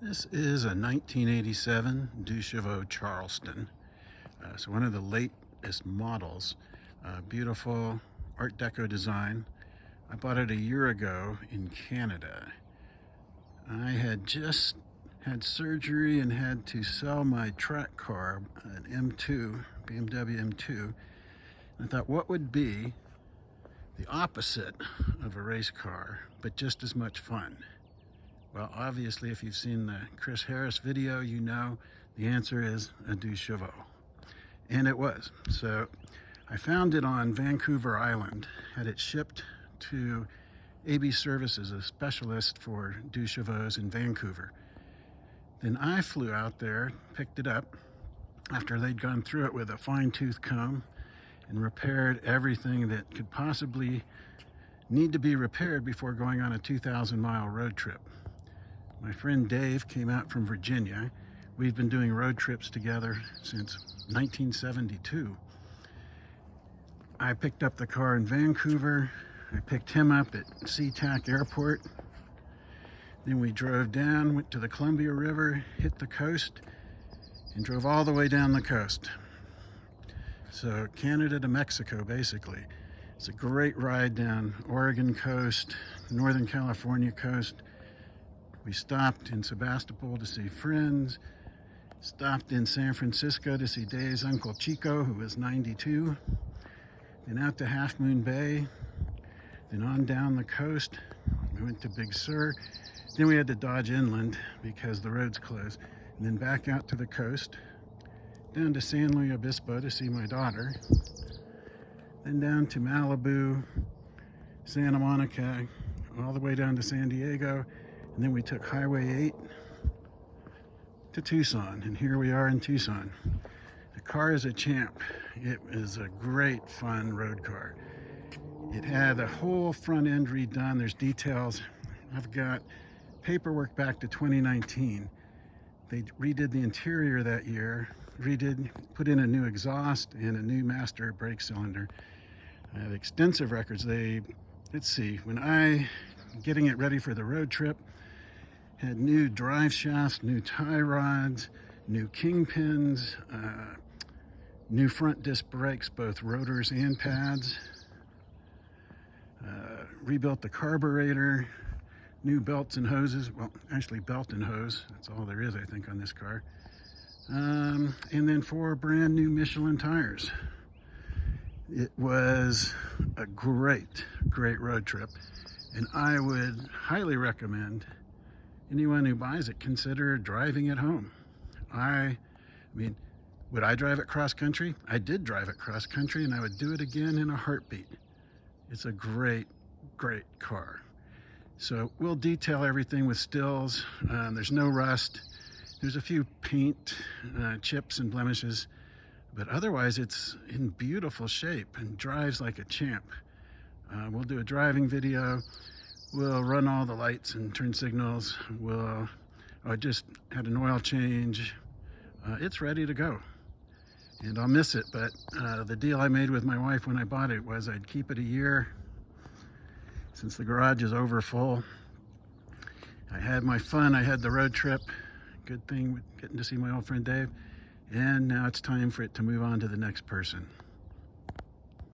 This is a 1987 Duchevaux Charleston. So one of the latest models. Beautiful Art Deco design. I bought it a year ago in Canada. I had just had surgery and had to sell my track car, an M2, BMW M2. I thought, what would be the opposite of a race car, but just as much fun? Well, obviously, if you've seen the Chris Harris video, you know the answer is a Duchevaux. And it was. So I found it on Vancouver Island, had it shipped to AB Services, a specialist for Duchevaux in Vancouver. Then I flew out there, picked it up, after they'd gone through it with a fine-tooth comb and repaired everything that could possibly need to be repaired before going on a 2,000-mile road trip. My friend Dave came out from Virginia. We've been doing road trips together since 1972. I picked up the car in Vancouver. I picked him up at SeaTac Airport. Then we drove down, went to the Columbia River, hit the coast, and drove all the way down the coast. So Canada to Mexico, basically. It's a great ride down Oregon coast, Northern California coast. We stopped in Sebastopol to see friends, stopped in San Francisco to see Dave's Uncle Chico, who was 92, then out to Half Moon Bay, then on down the coast. We went to Big Sur, then we had to dodge inland because the roads closed, and then back out to the coast, down to San Luis Obispo to see my daughter, then down to Malibu, Santa Monica, all the way down to San Diego. And then we took Highway 8 to Tucson, and here we are in Tucson. The car is a champ. It is a great, fun road car. It had the whole front end redone. There's details. I've got paperwork back to 2019. They redid the interior that year, put in a new exhaust and a new master brake cylinder. I have extensive records. Let's see, getting it ready for the road trip, had new drive shafts, new tie rods, new kingpins, new front disc brakes, both rotors and pads, rebuilt the carburetor, new belts and hoses, well, actually belt and hose, that's all there is, I think, on this car, and then 4 brand new Michelin tires. It was a great road trip, and I would highly recommend anyone who buys it consider driving it home. I mean, would I drive it cross country? I did drive it cross country, and I would do it again in a heartbeat. It's a great car. So we'll detail everything with stills. There's no rust. There's a few paint chips and blemishes, but otherwise it's in beautiful shape and drives like a champ. We'll do a driving video. We'll run all the lights and turn signals. I just had an oil change. It's ready to go. And I'll miss it, but the deal I made with my wife when I bought it was I'd keep it a year since the garage is over full. I had my fun. I had the road trip. Good thing with getting to see my old friend Dave. And now it's time for it to move on to the next person.